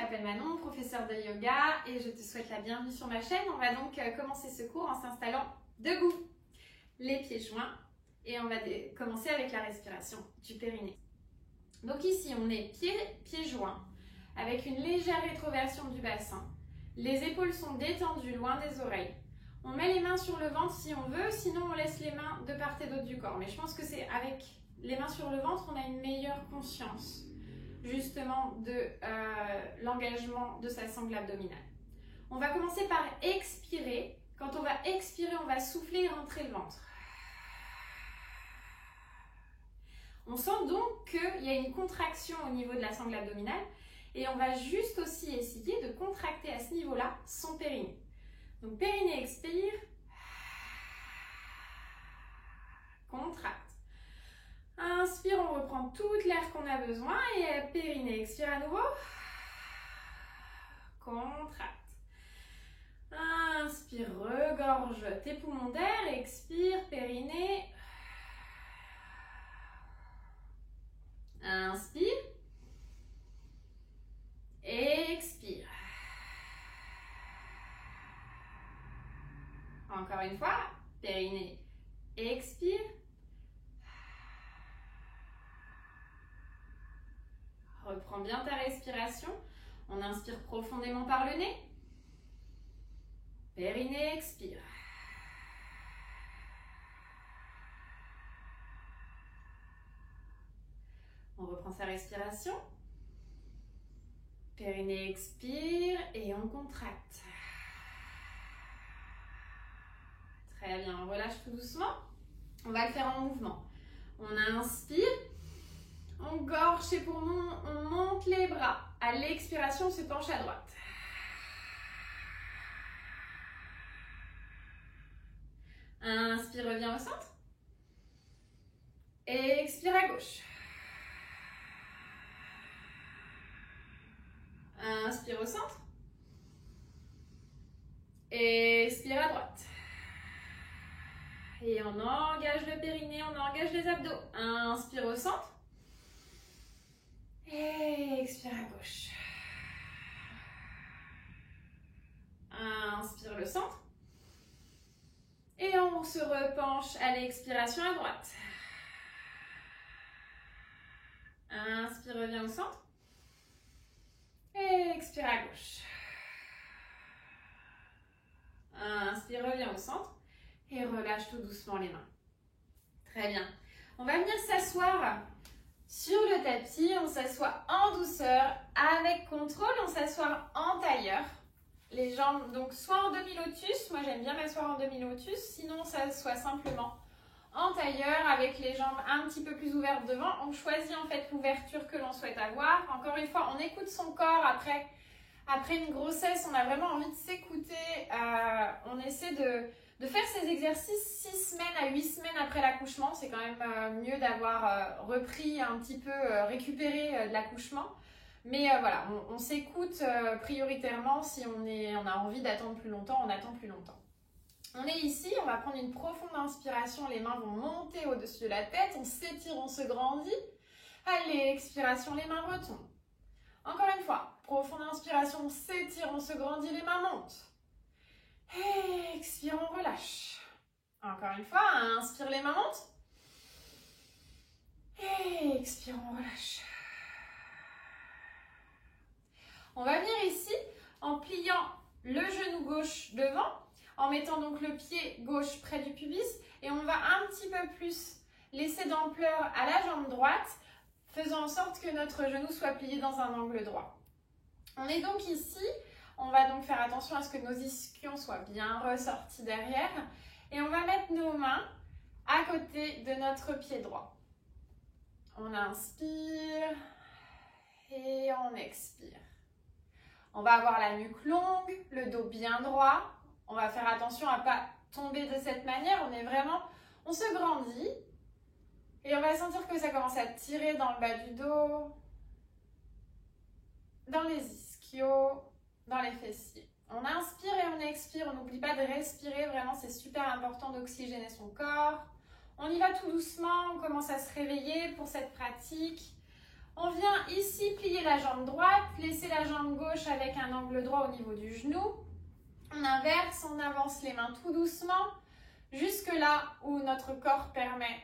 m'appelle Manon, professeure de yoga et je te souhaite la bienvenue sur ma chaîne. On va donc commencer ce cours en s'installant debout, les pieds joints et on va commencer avec la respiration du périnée. Donc ici on est pieds joints avec une légère rétroversion du bassin. Les épaules sont détendues loin des oreilles. On met les mains sur le ventre si on veut, sinon on laisse les mains de part et d'autre du corps. Mais je pense que c'est avec les mains sur le ventre qu'on a une meilleure conscience justement de l'engagement de sa sangle abdominale. On va commencer par expirer. Quand on va expirer, on va souffler et rentrer le ventre. On sent donc qu'il y a une contraction au niveau de la sangle abdominale et on va juste aussi essayer de contracter à ce niveau-là son périnée. Donc périnée expire, contracte. Inspire, on reprend toute l'air qu'on a besoin et périnée expire à nouveau, contracte. Inspire, regorge tes poumons d'air, expire, périnée. Inspire, expire. Encore une fois, périnée, expire. Reprends bien ta respiration. On inspire profondément par le nez. Périnée, expire. On reprend sa respiration. Périnée, expire et on contracte. Très bien, on relâche tout doucement. On va le faire en mouvement. On inspire. On gorge ses poumons, on monte les bras. À l'expiration, on se penche à droite. Inspire, reviens au centre. Expire à gauche. Inspire au centre. Expire à droite. Et on engage le périnée, on engage les abdos. Inspire au centre. Et expire à gauche. Inspire le centre. Et on se repenche à l'expiration à droite. Inspire, reviens au centre. Et expire à gauche. Inspire, reviens au centre. Et relâche tout doucement les mains. Très bien. On va venir s'asseoir sur le tapis, on s'assoit en douceur, avec contrôle, on s'assoit en tailleur. Les jambes, donc soit en demi-lotus, moi j'aime bien m'asseoir en demi-lotus, sinon on s'assoit simplement en tailleur avec les jambes un petit peu plus ouvertes devant. On choisit en fait l'ouverture que l'on souhaite avoir. Encore une fois, on écoute son corps après une grossesse, on a vraiment envie de s'écouter. On essaie de faire ces exercices 6 semaines à 8 semaines après l'accouchement. C'est quand même mieux d'avoir repris un petit peu, récupéré de l'accouchement. Mais voilà, on s'écoute prioritairement. Si on a envie d'attendre plus longtemps, on attend plus longtemps. On est ici, on va prendre une profonde inspiration. Les mains vont monter au-dessus de la tête. On s'étire, on se grandit. Allez, expiration, les mains retombent. Encore une fois, profonde inspiration, on s'étire, on se grandit, les mains montent. Et expire, on relâche. Encore une fois, inspire, les mains montent. Et expire, on relâche. On va venir ici en pliant le genou gauche devant, en mettant donc le pied gauche près du pubis et on va un petit peu plus laisser d'ampleur à la jambe droite, faisant en sorte que notre genou soit plié dans un angle droit. On est donc ici. On va donc faire attention à ce que nos ischions soient bien ressortis derrière. Et on va mettre nos mains à côté de notre pied droit. On inspire et on expire. On va avoir la nuque longue, le dos bien droit. On va faire attention à ne pas tomber de cette manière. On se grandit. Et on va sentir que ça commence à tirer dans le bas du dos, dans les ischios, dans les fessiers. On inspire et on expire, on n'oublie pas de respirer, vraiment c'est super important d'oxygéner son corps. On y va tout doucement, on commence à se réveiller pour cette pratique. On vient ici plier la jambe droite, laisser la jambe gauche avec un angle droit au niveau du genou. On inverse, on avance les mains tout doucement, jusque là où notre corps permet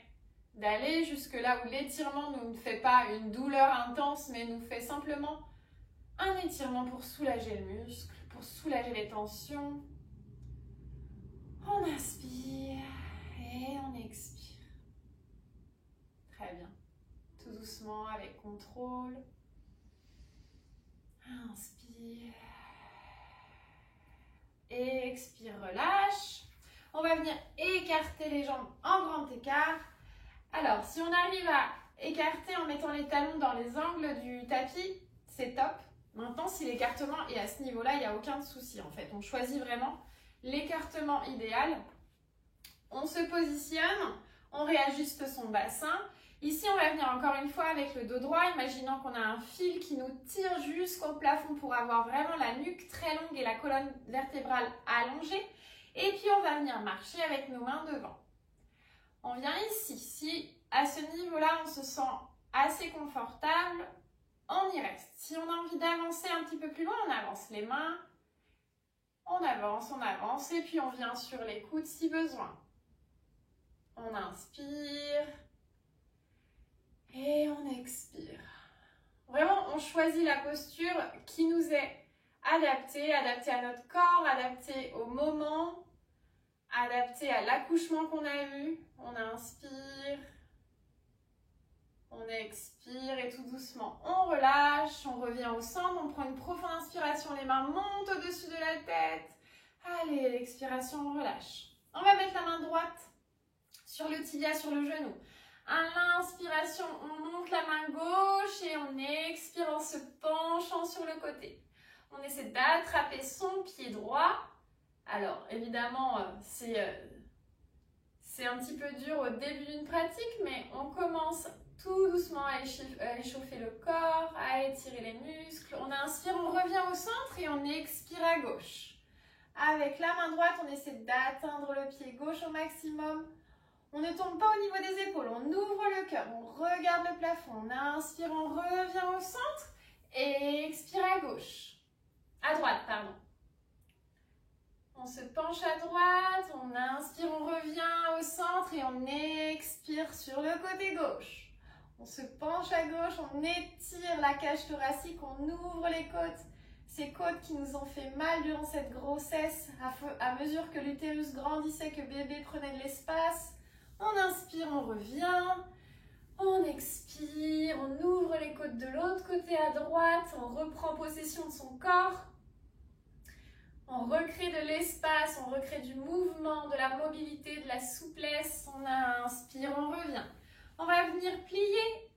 d'aller, jusque là où l'étirement ne nous fait pas une douleur intense, mais nous fait simplement un étirement pour soulager le muscle, pour soulager les tensions. On inspire et on expire. Très bien. Tout doucement, avec contrôle. Inspire. Et expire, relâche. On va venir écarter les jambes en grand écart. Alors, si on arrive à écarter en mettant les talons dans les angles du tapis, c'est top. Maintenant, si l'écartement est à ce niveau-là, il n'y a aucun souci en fait. On choisit vraiment l'écartement idéal. On se positionne, on réajuste son bassin. Ici, on va venir encore une fois avec le dos droit, imaginant qu'on a un fil qui nous tire jusqu'au plafond pour avoir vraiment la nuque très longue et la colonne vertébrale allongée. Et puis, on va venir marcher avec nos mains devant. On vient ici. Si à ce niveau-là, on se sent assez confortable, on y reste. Si on a envie d'avancer un petit peu plus loin, on avance les mains. On avance et puis on vient sur les coudes si besoin. On inspire et on expire. Vraiment, on choisit la posture qui nous est adaptée à notre corps, adaptée au moment, adaptée à l'accouchement qu'on a eu. On inspire, on expire et tout doucement, on relâche, on revient au centre, on prend une profonde inspiration, les mains montent au-dessus de la tête. Allez, l'expiration, on relâche. On va mettre la main droite sur le tibia, sur le genou. À l'inspiration, on monte la main gauche et on expire en se penchant sur le côté. On essaie d'attraper son pied droit. Alors, évidemment, c'est un petit peu dur au début d'une pratique, mais on commence tout doucement à échauffer le corps, à étirer les muscles. On inspire, on revient au centre et on expire à gauche. Avec la main droite, on essaie d'atteindre le pied gauche au maximum. On ne tombe pas au niveau des épaules, on ouvre le cœur, on regarde le plafond. On inspire, on revient au centre et expire à gauche. À droite, pardon. On se penche à droite, on inspire, on revient au centre et on expire sur le côté gauche. On se penche à gauche, on étire la cage thoracique, on ouvre les côtes. Ces côtes qui nous ont fait mal durant cette grossesse, à mesure que l'utérus grandissait, que bébé prenait de l'espace. On inspire, on revient. On expire, on ouvre les côtes de l'autre côté à droite, on reprend possession de son corps. On recrée de l'espace, on recrée du mouvement, de la mobilité, de la souplesse. On inspire, on revient. On va venir plier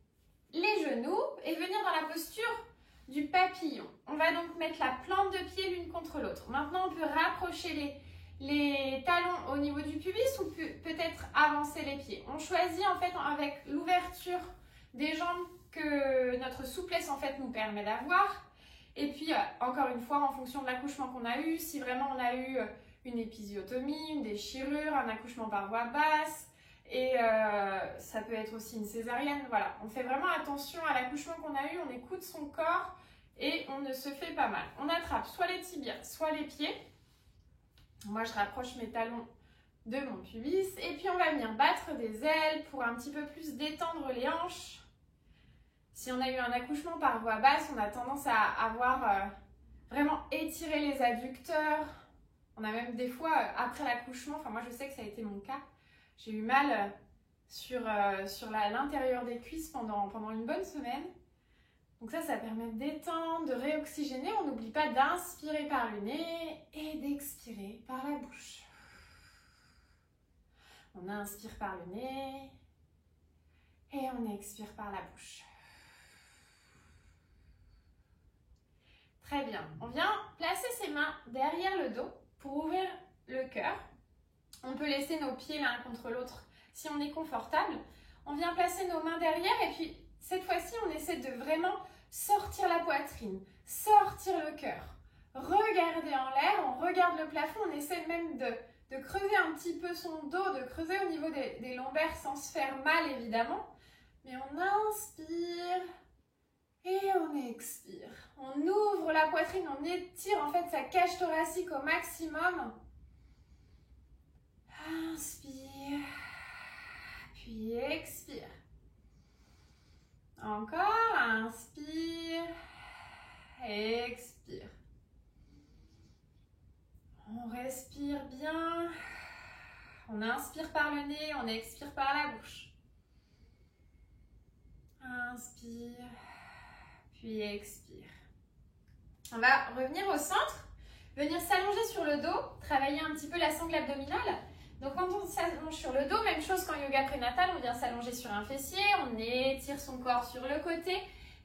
les genoux et venir dans la posture du papillon. On va donc mettre la plante de pied l'une contre l'autre. Maintenant, on peut rapprocher les talons au niveau du pubis ou peut-être avancer les pieds. On choisit en fait avec l'ouverture des jambes que notre souplesse en fait nous permet d'avoir. Et puis, encore une fois, en fonction de l'accouchement qu'on a eu, si vraiment on a eu une épisiotomie, une déchirure, un accouchement par voie basse, et ça peut être aussi une césarienne, voilà. On fait vraiment attention à l'accouchement qu'on a eu, on écoute son corps et on ne se fait pas mal. On attrape soit les tibias, soit les pieds. Moi, je rapproche mes talons de mon pubis. Et puis, on va venir battre des ailes pour un petit peu plus détendre les hanches. Si on a eu un accouchement par voie basse, on a tendance à avoir vraiment étiré les adducteurs. On a même des fois, après l'accouchement, enfin moi je sais que ça a été mon cas, j'ai eu mal sur l'intérieur des cuisses pendant une bonne semaine. Donc ça permet de détendre, de réoxygéner. On n'oublie pas d'inspirer par le nez et d'expirer par la bouche. On inspire par le nez et on expire par la bouche. Très bien. On vient placer ses mains derrière le dos pour ouvrir le cœur. On peut laisser nos pieds l'un contre l'autre si on est confortable. On vient placer nos mains derrière et puis cette fois-ci, on essaie de vraiment sortir la poitrine, sortir le cœur. Regarder en l'air, on regarde le plafond, on essaie même de creuser un petit peu son dos, de creuser au niveau des lombaires sans se faire mal évidemment. Mais on inspire Et on expire. On ouvre la poitrine, on étire en fait sa cage thoracique au maximum. Inspire, puis expire. Encore, inspire, expire. On respire bien. On inspire par le nez, on expire par la bouche. Inspire, puis expire. On va revenir au centre, venir s'allonger sur le dos, travailler un petit peu la sangle abdominale. Donc quand on s'allonge sur le dos, même chose qu'en yoga prénatal, on vient s'allonger sur un fessier, on étire son corps sur le côté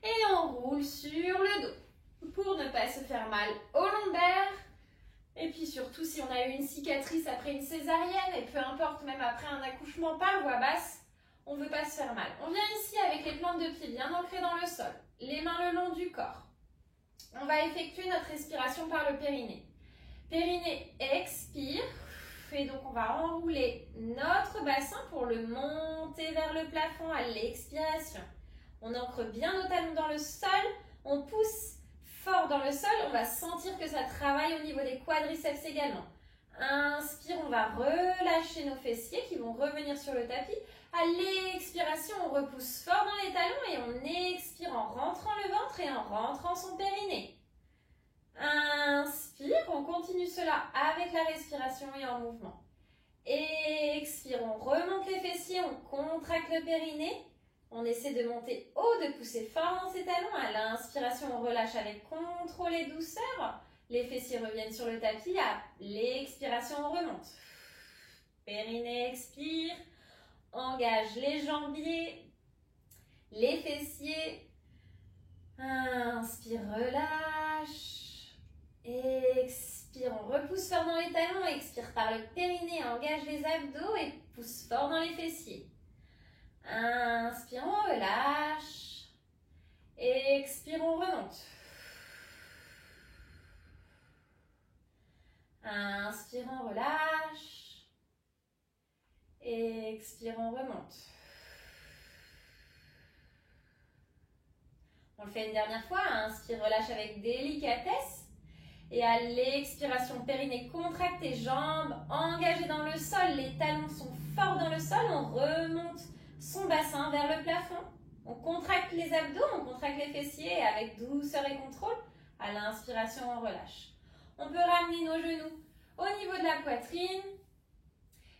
et on roule sur le dos pour ne pas se faire mal au lombaire. Et puis surtout si on a eu une cicatrice après une césarienne et peu importe même après un accouchement par voie basse, on ne veut pas se faire mal. On vient ici avec les plantes de pied bien ancrées dans le sol, les mains le long du corps. On va effectuer notre respiration par le périnée. Périnée expire. Et donc on va enrouler notre bassin pour le monter vers le plafond à l'expiration. On ancre bien nos talons dans le sol, on pousse fort dans le sol, on va sentir que ça travaille au niveau des quadriceps également. Inspire, on va relâcher nos fessiers qui vont revenir sur le tapis. À l'expiration, on repousse fort dans les talons et on expire en rentrant le ventre et en rentrant son périnée. Inspire, on continue cela avec la respiration et en mouvement. Expire, on remonte les fessiers, on contracte le périnée. On essaie de monter haut, de pousser fort dans ses talons. À l'inspiration, on relâche avec contrôle et douceur. Les fessiers reviennent sur le tapis. À l'expiration, on remonte. Périnée, expire. Engage les jambiers, les fessiers. Inspire, relâche. Expire, on repousse fort dans les talons. Expire par le périnée, engage les abdos et pousse fort dans les fessiers. Inspire, on relâche. Expire, on remonte. Inspire, on relâche. Expire, on remonte. On le fait une dernière fois. Inspire, relâche avec délicatesse. Et à l'expiration, périnée contracte tes jambes, engagées dans le sol. Les talons sont forts dans le sol. On remonte son bassin vers le plafond. On contracte les abdos, on contracte les fessiers avec douceur et contrôle. À l'inspiration, on relâche. On peut ramener nos genoux au niveau de la poitrine.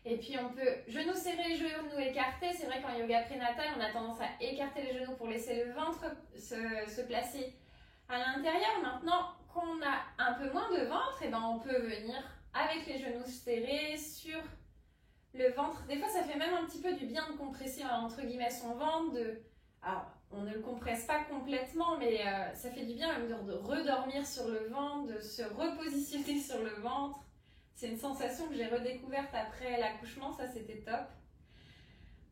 Et puis on peut genoux serrés, genoux écartés. C'est vrai qu'en yoga prénatal, on a tendance à écarter les genoux pour laisser le ventre se placer à l'intérieur. Maintenant qu'on a un peu moins de ventre, et ben on peut venir avec les genoux serrés sur le ventre. Des fois, ça fait même un petit peu du bien de compresser entre guillemets son ventre. Alors, on ne le compresse pas complètement, mais ça fait du bien même de redormir sur le ventre, de se repositionner sur le ventre. C'est une sensation que j'ai redécouverte après l'accouchement, ça c'était top.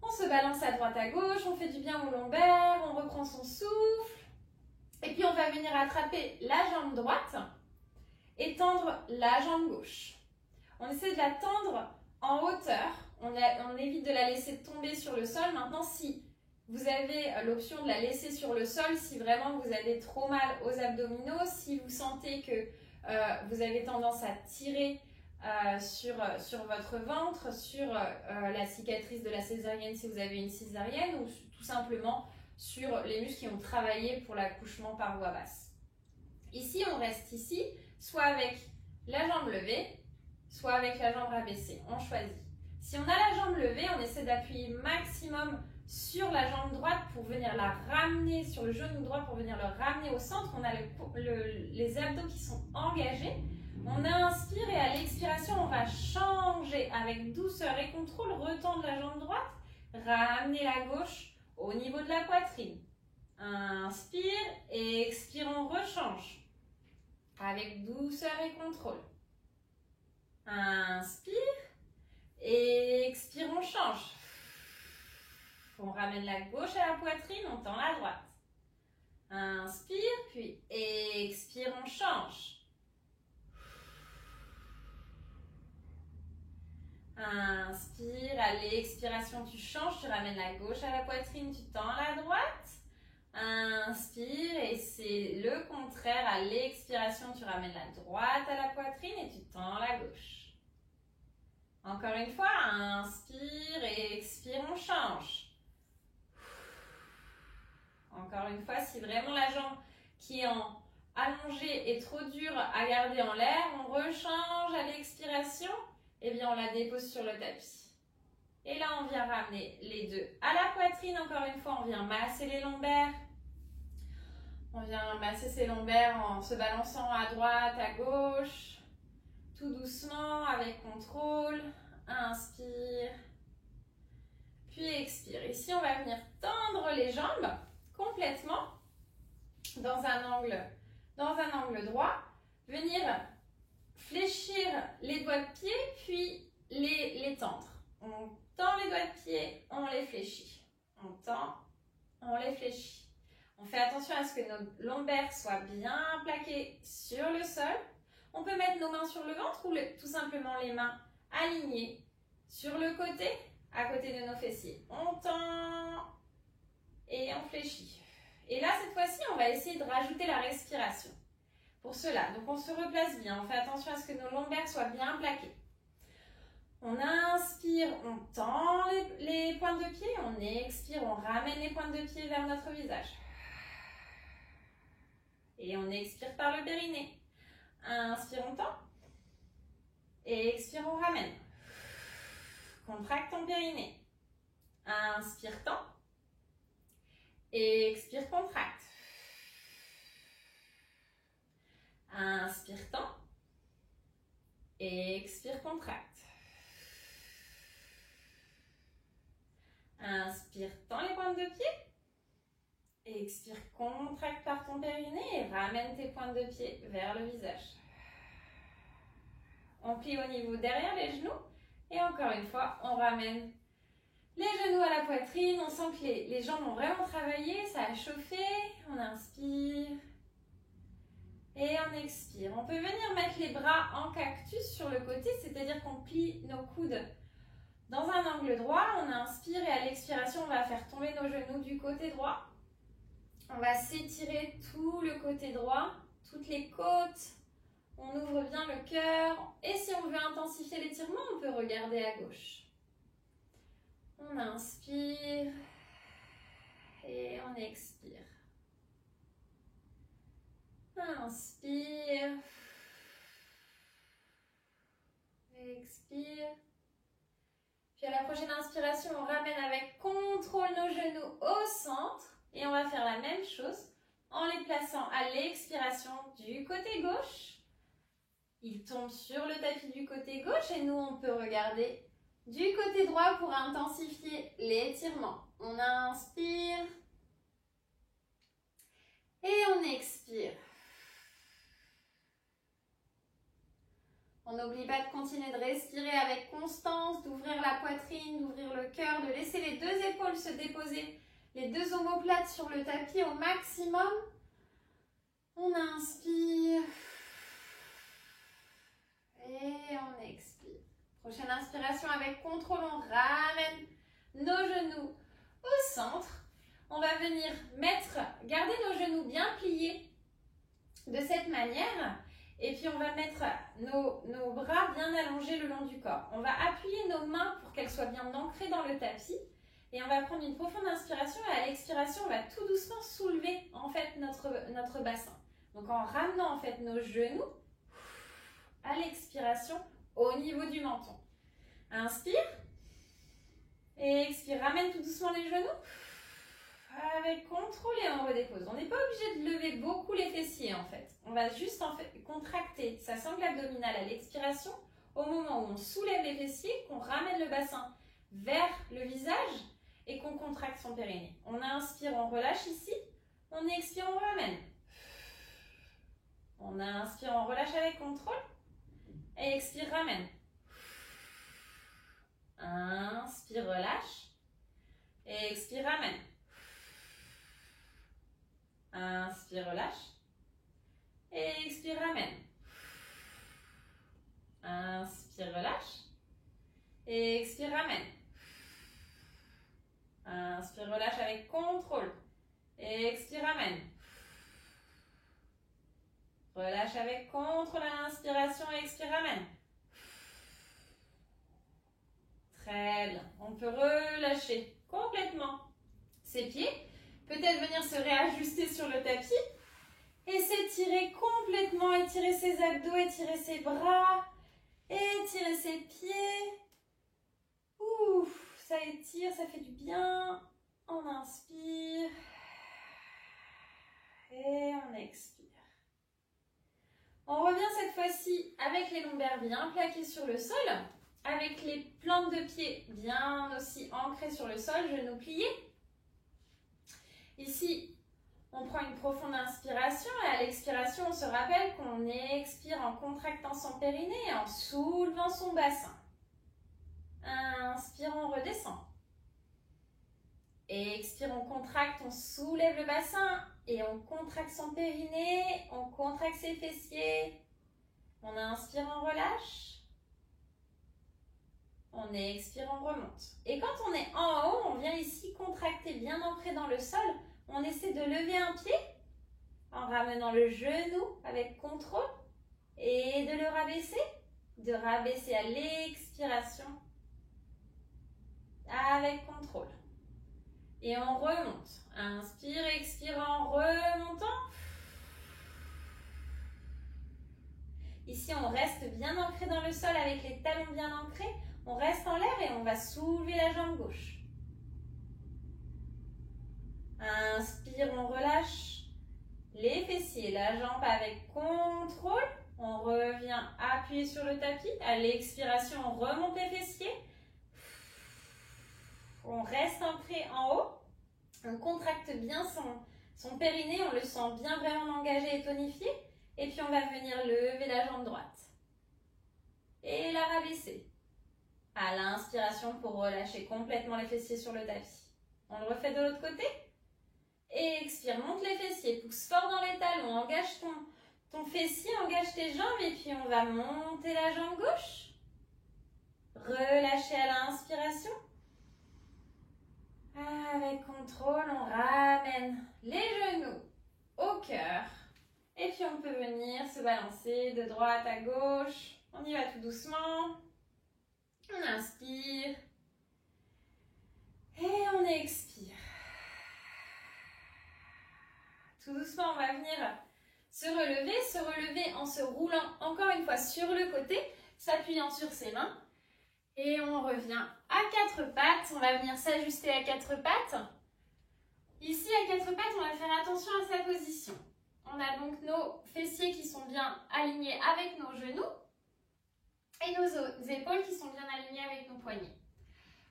On se balance à droite à gauche, on fait du bien au lombaire, on reprend son souffle. Et puis on va venir attraper la jambe droite et tendre la jambe gauche. On essaie de la tendre en hauteur, on évite de la laisser tomber sur le sol. Maintenant, si vous avez l'option de la laisser sur le sol, si vraiment vous avez trop mal aux abdominaux, si vous sentez que vous avez tendance à tirer sur votre ventre, sur la cicatrice de la césarienne si vous avez une césarienne, ou tout simplement sur les muscles qui ont travaillé pour l'accouchement par voie basse. Ici, on reste ici, soit avec la jambe levée, soit avec la jambe rabaissée. On choisit. Si on a la jambe levée, on essaie d'appuyer maximum sur la jambe droite pour venir la ramener, sur le genou droit pour venir le ramener au centre. On a les abdos qui sont engagés. On inspire et à l'expiration, on va changer avec douceur et contrôle, retendre la jambe droite, ramener la gauche au niveau de la poitrine. Inspire et expire, on rechange avec douceur et contrôle. Inspire et expire, on change. On ramène la gauche à la poitrine, on tend la droite. Inspire, puis expire, on change. Inspire, à l'expiration, tu changes, tu ramènes la gauche à la poitrine, tu tends la droite. Inspire et c'est le contraire à l'expiration. Tu ramènes la droite à la poitrine et tu tends la gauche. Encore une fois, inspire et expire, on change. Encore une fois, si vraiment la jambe qui est allongée est trop dure à garder en l'air, on rechange à l'expiration, et bien on la dépose sur le tapis. Et là, on vient ramener les deux à la poitrine. Encore une fois, on vient masser les lombaires. On vient masser ses lombaires en se balançant à droite, à gauche. Tout doucement, avec contrôle. Inspire. Puis expire. Ici, on va venir tendre les jambes complètement dans un angle droit. Venir fléchir les doigts de pied, puis les tendre. On tend les doigts de pied, on les fléchit. On tend, on les fléchit. On fait attention à ce que nos lombaires soient bien plaqués sur le sol. On peut mettre nos mains sur le ventre ou tout simplement les mains alignées sur le côté, à côté de nos fessiers. On tend et on fléchit. Et là, cette fois-ci, on va essayer de rajouter la respiration. Pour cela, donc on se replace bien. On fait attention à ce que nos lombaires soient bien plaqués. On inspire, on tend les pointes de pied. On expire, on ramène les pointes de pied vers notre visage. Et on expire par le périnée. Inspire, on tend. Et expire, on ramène. Contracte ton périnée. Inspire, tend. Et expire, contracte. Inspire, tend. Et expire, contracte. Inspire, tend les pointes de pied. Et expire, contracte par ton périnée et ramène tes pointes de pied vers le visage. On plie au niveau derrière les genoux. Et encore une fois, on ramène les genoux à la poitrine. On sent que les jambes ont vraiment travaillé. Ça a chauffé. On inspire. Et on expire. On peut venir mettre les bras en cactus sur le côté. C'est-à-dire qu'on plie nos coudes dans un angle droit. On inspire et à l'expiration, on va faire tomber nos genoux du côté droit. On va s'étirer tout le côté droit, toutes les côtes. On ouvre bien le cœur. Et si on veut intensifier l'étirement, on peut regarder à gauche. On inspire et on expire. Inspire. Expire. Puis à la prochaine inspiration, on ramène avec contrôle nos genoux au centre. Et on va faire la même chose en les plaçant à l'expiration du côté gauche. Ils tombent sur le tapis du côté gauche et nous, on peut regarder du côté droit pour intensifier l'étirement. On inspire et on expire. On n'oublie pas de continuer de respirer avec constance, d'ouvrir la poitrine, d'ouvrir le cœur, de laisser les deux épaules se déposer, les deux omoplates sur le tapis au maximum. On inspire. Et on expire. Prochaine inspiration avec contrôle, on ramène nos genoux au centre. On va venir garder nos genoux bien pliés de cette manière. Et puis on va mettre nos bras bien allongés le long du corps. On va appuyer nos mains pour qu'elles soient bien ancrées dans le tapis. Et on va prendre une profonde inspiration et à l'expiration, on va tout doucement soulever en fait notre bassin. Donc en ramenant en fait nos genoux à l'expiration au niveau du menton. Inspire. Et expire. Ramène tout doucement les genoux. Avec contrôle et on redépose. On n'est pas obligé de lever beaucoup les fessiers en fait. On va juste en fait contracter sa sangle abdominale à l'expiration au moment où on soulève les fessiers, qu'on ramène le bassin vers le visage et qu'on contracte son périnée. On inspire, on relâche ici. On expire, on ramène. On inspire, on relâche avec contrôle. Et expire, ramène. Inspire, relâche. Et expire, ramène. Inspire, relâche. Et expire, ramène. Inspire, relâche. Et expire, ramène. Inspire, relâche avec contrôle. Et expire. peut-être venir se réajuster sur le tapis et s'étirer complètement, étirer ses abdos, étirer ses bras, étirer ses pieds. Ouf, ça étire, ça fait du bien. On inspire et on expire. On revient cette fois-ci avec les lombaires bien plaqués sur le sol, avec les plantes de pied bien aussi ancrées sur le sol, genoux pliés. Ici, on prend une profonde inspiration et à l'expiration, on se rappelle qu'on expire en contractant son périnée et en soulevant son bassin. Inspire, on redescend. Et expire, on contracte, on soulève le bassin et on contracte son périnée, on contracte ses fessiers. On inspire, on relâche. On expire, on remonte. Et quand on est en haut, on vient ici contracter, bien ancré dans le sol. On essaie de lever un pied en ramenant le genou avec contrôle et de le rabaisser. De rabaisser à l'expiration avec contrôle. Et on remonte. Inspire, expire en remontant. Ici, on reste bien ancré dans le sol avec les talons bien ancrés. On reste en l'air et on va soulever la jambe gauche. Inspire, on relâche les fessiers, la jambe avec contrôle. On revient appuyer sur le tapis. À l'expiration, on remonte les fessiers. On reste ancré en haut. On contracte bien son périnée. On le sent bien vraiment engagé et tonifié. Et puis, on va venir lever la jambe droite. Et la rabaisser. À l'inspiration pour relâcher complètement les fessiers sur le tapis. On le refait de l'autre côté. Et expire, monte les fessiers, pousse fort dans les talons, engage ton fessier, engage tes jambes et puis on va monter la jambe gauche. Relâchez à l'inspiration. Avec contrôle, on ramène les genoux au cœur. Et puis on peut venir se balancer de droite à gauche. On y va tout doucement. On inspire. Et on expire. Tout doucement, on va venir se relever en se roulant encore une fois sur le côté, s'appuyant sur ses mains. Et on revient à quatre pattes. On va venir s'ajuster à quatre pattes. Ici, à quatre pattes, on va faire attention à sa position. On a donc nos fessiers qui sont bien alignés avec nos genoux et nos épaules qui sont bien alignées avec nos poignets.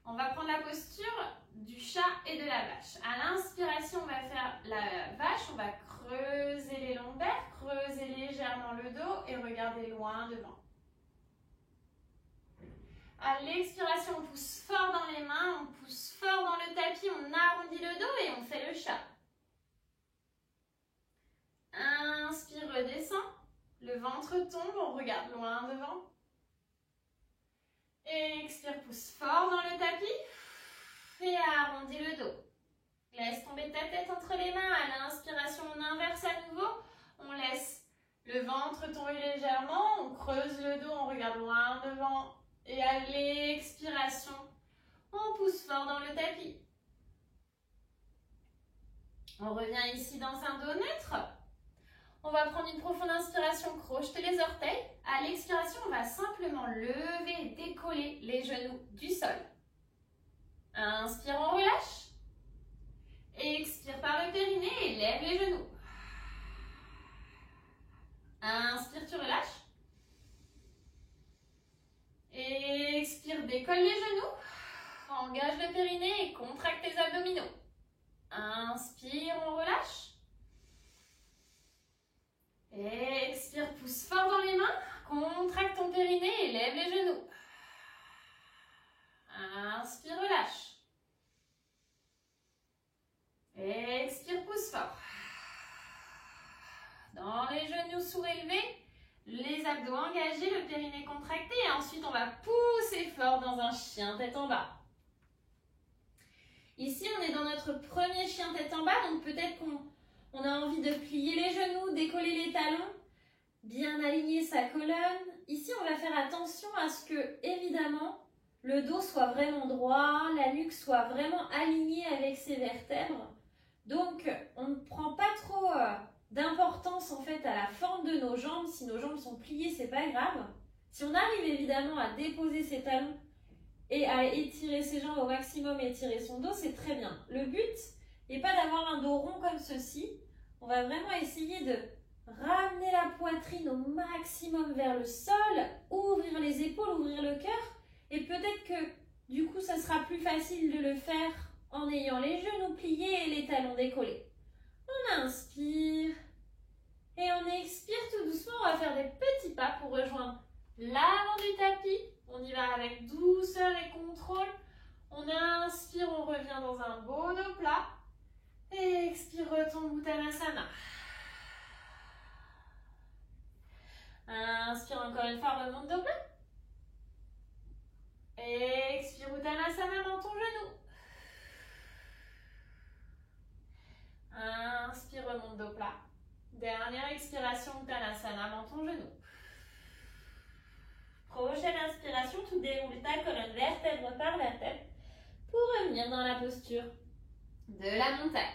On va prendre la posture du chat et de la vache. À l'inspiration, on va faire la vache. On va creuser les lombaires, creuser légèrement le dos et regarder loin devant. À l'expiration, on pousse fort dans les mains, on pousse fort dans le tapis, on arrondit le dos et on fait le chat. Inspire, redescend. Le ventre tombe, on regarde loin devant. Expire, pousse fort dans le tapis et arrondis le dos. Laisse tomber ta tête entre les mains. À l'inspiration, on inverse à nouveau. On laisse le ventre tomber légèrement. On creuse le dos, on regarde loin devant. Et à l'expiration, on pousse fort dans le tapis. On revient ici dans un dos neutre. On va prendre une profonde inspiration, crocheter les orteils. À l'expiration, on va simplement lever et décoller les genoux du sol. Inspire, on relâche. Expire par le périnée et lève les genoux. Inspire, tu relâches. Expire, décolle les genoux. Engage le périnée et contracte tes abdominaux. Inspire, on relâche. Expire, pousse fort dans les mains. Contracte ton périnée et lève les genoux. Inspire, relâche. Expire, pousse fort. Dans les genoux surélevés, les abdos engagés, le périnée contracté. Et ensuite, on va pousser fort dans un chien tête en bas. Ici, on est dans notre premier chien tête en bas. Donc, peut-être qu'on a envie de plier les genoux, décoller les talons, bien aligner sa colonne. Ici, on va faire attention à ce que, évidemment, le dos soit vraiment droit, la nuque soit vraiment alignée avec ses vertèbres. Donc, on ne prend pas trop d'importance en fait à la forme de nos jambes. Si nos jambes sont pliées, c'est pas grave. Si on arrive évidemment à déposer ses talons et à étirer ses jambes au maximum et étirer son dos, c'est très bien. Le but n'est pas d'avoir un dos rond comme ceci. On va vraiment essayer de ramener la poitrine au maximum vers le sol, ouvrir les épaules, ouvrir le cœur. Et peut-être que du coup, ça sera plus facile de le faire en ayant les genoux pliés et les talons décollés. On inspire et on expire tout doucement. On va faire des petits pas pour rejoindre l'avant du tapis. On y va avec douceur et contrôle. On inspire, on revient dans un beau dos plat. Et expire, retombe Uttanasana. Inspire encore une fois, remonte dos plat. Expire Uttanasana dans ton genou. Inspire, remonte dos plat. Dernière expiration Uttanasana dans ton genou. Prochaine inspiration, tu déroules ta colonne vertèbre par vertèbre pour revenir dans la posture de la montagne.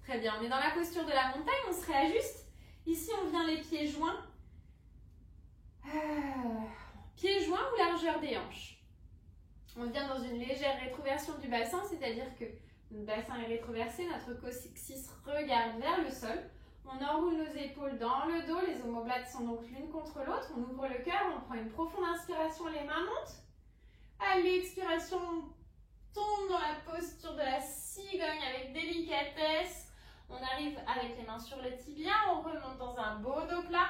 Très bien, on est dans la posture de la montagne, on se réajuste. Ici, on vient les pieds joints. Pieds joints ou largeur des hanches. On vient dans une légère rétroversion du bassin, c'est-à-dire que notre bassin est rétroversé, notre coccyx regarde vers le sol. On enroule nos épaules dans le dos, les omoplates sont donc l'une contre l'autre. On ouvre le cœur, on prend une profonde inspiration, les mains montent. À l'expiration, on tombe dans la posture de la cigogne avec délicatesse. On arrive avec les mains sur le tibia, on remonte dans un beau dos plat.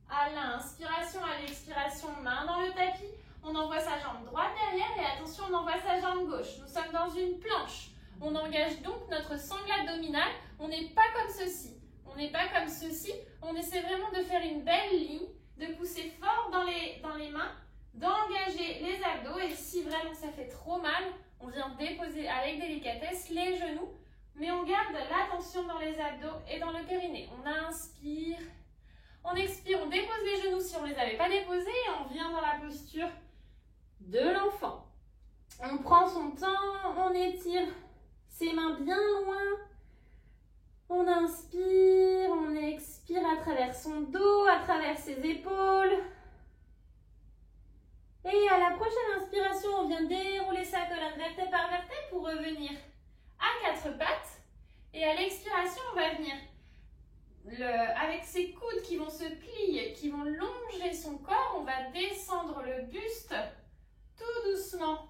À l'inspiration, à l'expiration, main dans le tapis. On envoie sa jambe droite derrière et attention, on envoie sa jambe gauche. Nous sommes dans une planche. On engage donc notre sangle abdominale. On n'est pas comme ceci. On n'est pas comme ceci. On essaie vraiment de faire une belle ligne, de pousser fort dans les mains, d'engager les abdos. Et si vraiment ça fait trop mal, on vient déposer avec délicatesse les genoux. Mais on garde l'attention dans les abdos et dans le périnée. On inspire. On expire, on dépose les genoux si on ne les avait pas déposés et on vient dans la posture de l'enfant. On prend son temps, on étire ses mains bien loin. On inspire, on expire à travers son dos, à travers ses épaules. Et à la prochaine inspiration, on vient dérouler sa colonne vertèbre par vertèbre pour revenir à quatre pattes. Et à l'expiration, on va venir avec ses coudes qui vont se plier, qui vont longer son corps, on va descendre le buste tout doucement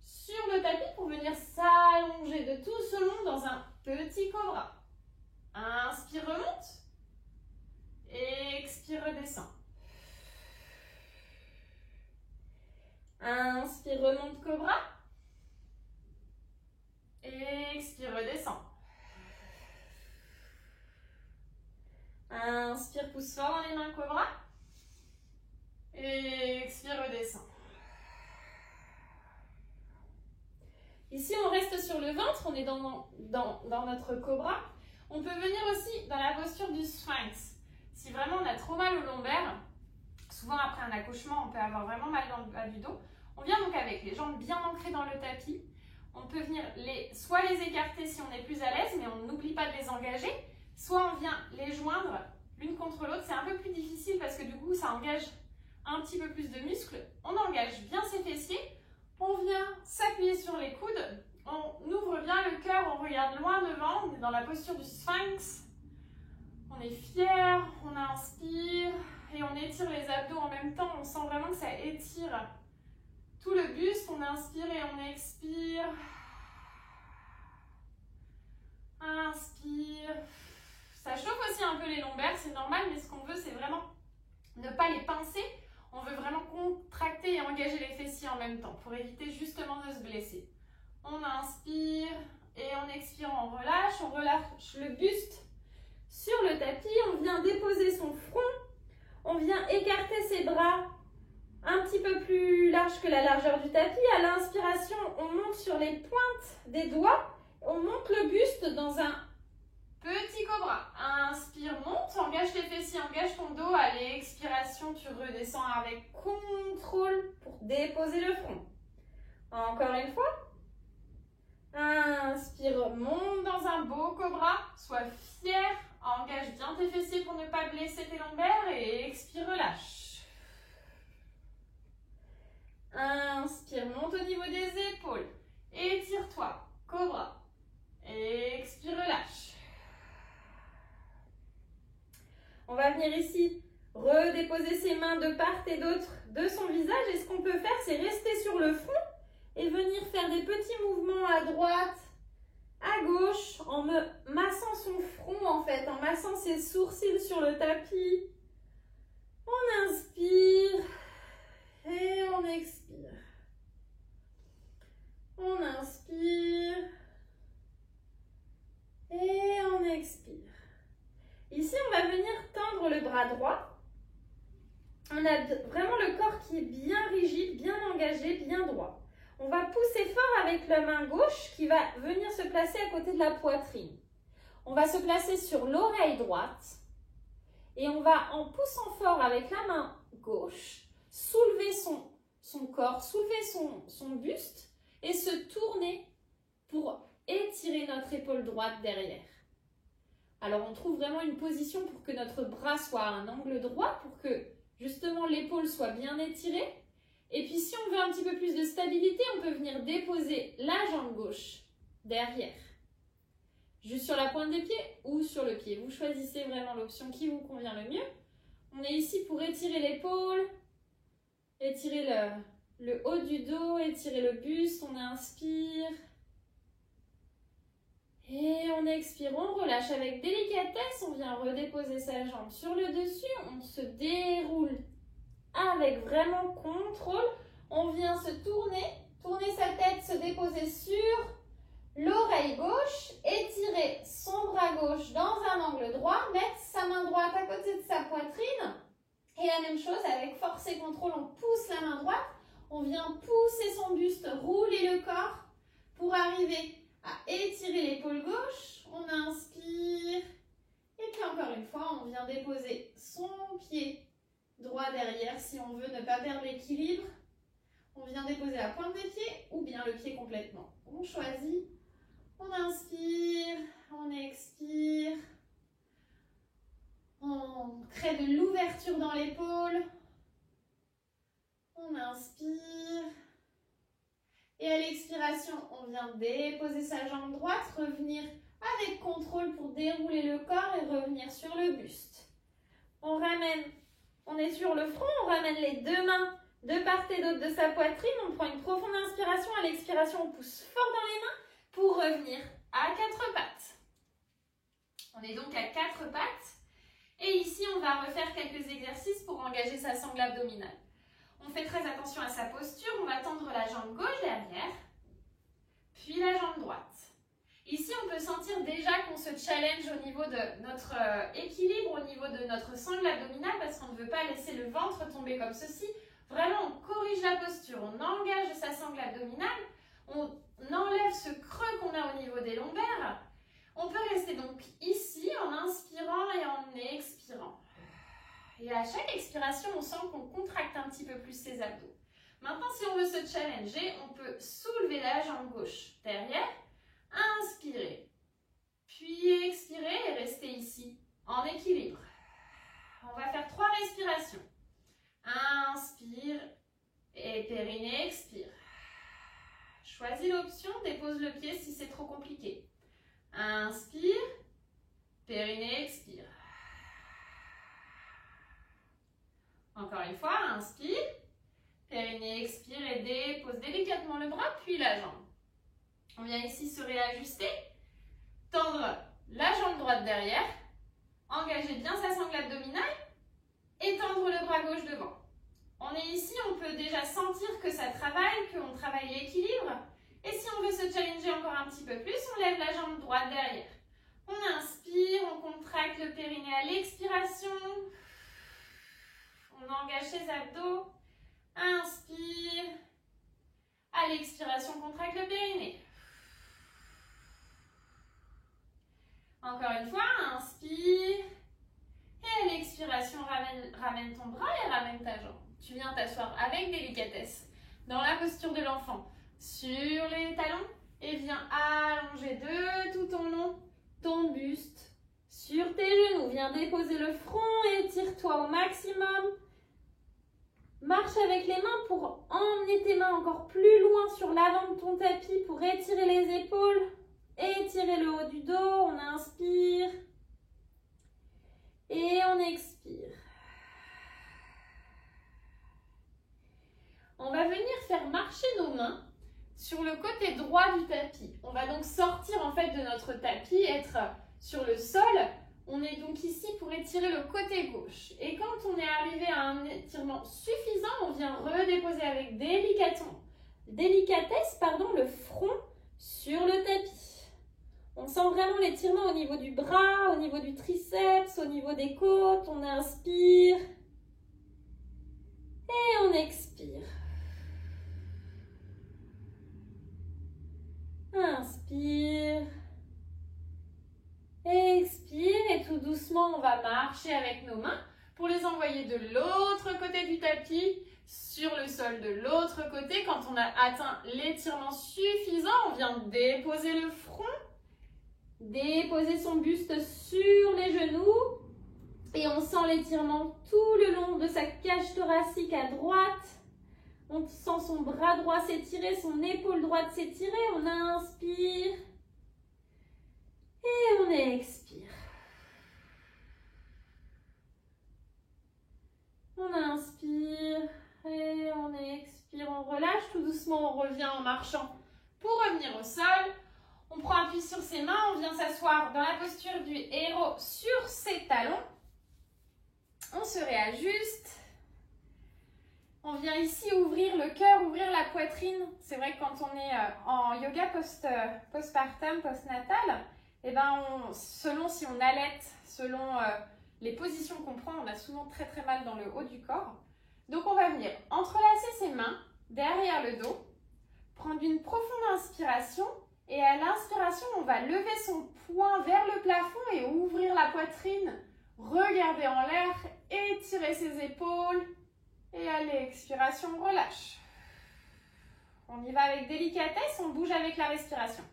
sur le tapis pour venir s'allonger de tout ce long dans un petit cobra. Inspire, remonte. Expire, redescend. Inspire, remonte, cobra. Expire, redescend. Inspire, pousse fort dans les mains, cobra. Expire, redescend. Ici, on reste sur le ventre, on est dans notre cobra. On peut venir aussi dans la posture du sphinx. Si vraiment on a trop mal au lombaire, souvent après un accouchement, on peut avoir vraiment mal dans le bas du dos. On vient donc avec les jambes bien ancrées dans le tapis. On peut venir soit les écarter si on est plus à l'aise, mais on n'oublie pas de les engager. Soit on vient les joindre l'une contre l'autre. C'est un peu plus difficile parce que du coup, ça engage un petit peu plus de muscles. On engage bien ses fessiers. On vient s'appuyer sur les coudes. On ouvre bien le cœur, on regarde loin devant. On est dans la posture du sphinx. On est fier, on inspire et on étire les abdos en même temps. On sent vraiment que ça étire tout le buste. On inspire et on expire. Inspire. Ça chauffe aussi un peu les lombaires, c'est normal, mais ce qu'on veut, c'est vraiment ne pas les pincer. On veut vraiment contracter et engager les fessiers en même temps pour éviter justement de se blesser. On inspire et en expirant, on relâche le buste sur le tapis. On vient déposer son front, on vient écarter ses bras un petit peu plus large que la largeur du tapis. À l'inspiration, on monte sur les pointes des doigts, on monte le buste dans un petit cobra. Inspire, monte, engage tes fessiers, engage ton dos. À l'expiration, tu redescends avec contrôle pour déposer le front. Encore une fois. Inspire, monte dans un beau cobra. Sois fier. Engage bien tes fessiers pour ne pas blesser tes lombaires. Et expire, relâche. Inspire, monte au niveau des épaules. Étire-toi. Cobra. Expire, relâche. On va venir ici redéposer ses mains de part et d'autre de son visage. Et ce qu'on peut faire, c'est rester sur le front et venir faire des petits mouvements à droite, à gauche, en me massant son front en fait, en massant ses sourcils sur le tapis. On inspire et on expire. On inspire et on expire. Ici, on va venir tendre le bras droit. On a vraiment le corps qui est bien rigide, bien engagé, bien droit. On va pousser fort avec la main gauche qui va venir se placer à côté de la poitrine. On va se placer sur l'oreille droite et on va, en poussant fort avec la main gauche, soulever son corps, soulever son buste et se tourner pour étirer notre épaule droite derrière. Alors on trouve vraiment une position pour que notre bras soit à un angle droit, pour que justement l'épaule soit bien étirée. Et puis si on veut un petit peu plus de stabilité, on peut venir déposer la jambe gauche derrière. Juste sur la pointe des pieds ou sur le pied. Vous choisissez vraiment l'option qui vous convient le mieux. On est ici pour étirer l'épaule, étirer le haut du dos, étirer le buste. On inspire. Et on expire, on relâche avec délicatesse. On vient redéposer sa jambe sur le dessus. On se déroule avec vraiment contrôle. On vient se tourner sa tête, se déposer sur l'oreille gauche, étirer son bras gauche dans un angle droit, mettre sa main droite à côté de sa poitrine. Et la même chose, avec force et contrôle, on pousse la main droite. On vient pousser son buste, rouler le corps pour arriver à étirer l'épaule gauche. On inspire. Et puis encore une fois, on vient déposer son pied droit derrière si on veut ne pas perdre l'équilibre. On vient déposer la pointe des pieds ou bien le pied complètement. On choisit. On inspire, on expire. On crée de l'ouverture dans l'épaule. On inspire. Et à l'expiration, on vient déposer sa jambe droite, revenir avec contrôle pour dérouler le corps et revenir sur le buste. On ramène, on est sur le front, on ramène les deux mains de part et d'autre de sa poitrine. On prend une profonde inspiration. À l'expiration, on pousse fort dans les mains pour revenir à quatre pattes. On est donc à quatre pattes. Et ici, on va refaire quelques exercices pour engager sa sangle abdominale. On fait très attention à sa posture. On va tendre la jambe gauche derrière, puis la jambe droite. Ici, on peut sentir déjà qu'on se challenge au niveau de notre équilibre, au niveau de notre sangle abdominale, parce qu'on ne veut pas laisser le ventre tomber comme ceci. Vraiment, on corrige la posture, on engage sa sangle abdominale, on enlève ce creux qu'on a au niveau des lombaires. On peut rester donc ici en inspirant et en expirant. Et à chaque expiration, on sent qu'on contracte un petit peu plus ses abdos. Maintenant, si on veut se challenger, on peut soulever la jambe gauche derrière, inspirer, puis expirer et rester ici en équilibre. On va faire 3 respirations. Inspire et périnée, expire. Choisis l'option, dépose le pied si c'est trop compliqué. Inspire, périnée, expire. Encore une fois, inspire, périnée, expire et dépose délicatement le bras, puis la jambe. On vient ici se réajuster, tendre la jambe droite derrière, engager bien sa sangle abdominale et tendre le bras gauche devant. On est ici, on peut déjà sentir que ça travaille, qu'on travaille l'équilibre. Et si on veut se challenger encore un petit peu plus, on lève la jambe droite derrière. On inspire, on contracte le périnée à l'expiration. On engage ses abdos. Inspire. À l'expiration, on contracte le périnée. Encore une fois, inspire. Et à l'expiration, ramène ton bras et ramène ta jambe. Tu viens t'asseoir avec délicatesse dans la posture de l'enfant. Sur les talons, Et viens allonger de tout ton long ton buste sur tes genoux. Viens déposer le front et étire-toi au maximum. Marche avec les mains pour emmener tes mains encore plus loin sur l'avant de ton tapis pour étirer les épaules. Étirer le haut du dos. On inspire. Et on expire. On va venir faire marcher nos mains sur le côté droit du tapis. On va donc sortir en fait de notre tapis, être sur le sol. On est donc ici pour étirer le côté gauche. Et quand on est arrivé à un étirement suffisant, on vient redéposer avec délicatesse, le front sur le tapis. On sent vraiment l'étirement au niveau du bras, au niveau du triceps, au niveau des côtes. On inspire et on expire. Inspire, expire et tout doucement on va marcher avec nos mains pour les envoyer de l'autre côté du tapis sur le sol de l'autre côté. Quand on a atteint l'étirement suffisant, on vient déposer le front, déposer son buste sur les genoux et on sent l'étirement tout le long de sa cage thoracique à droite. On sent son bras droit s'étirer, son épaule droite s'étirer. On inspire et on expire. On inspire et on expire. On relâche tout doucement, on revient en marchant pour revenir au sol. On prend appui sur ses mains, on vient s'asseoir dans la posture du héros sur ses talons. On se réajuste. On vient ici ouvrir le cœur, ouvrir la poitrine. C'est vrai que quand on est en yoga postpartum, postnatal, eh ben selon si on allaite, selon les positions qu'on prend, on a souvent très très mal dans le haut du corps. Donc on va venir entrelacer ses mains derrière le dos, prendre une profonde inspiration et à l'inspiration, on va lever son poing vers le plafond et ouvrir la poitrine, regarder en l'air, étirer ses épaules. Et à l'expiration, on relâche. On y va avec délicatesse, on bouge avec la respiration.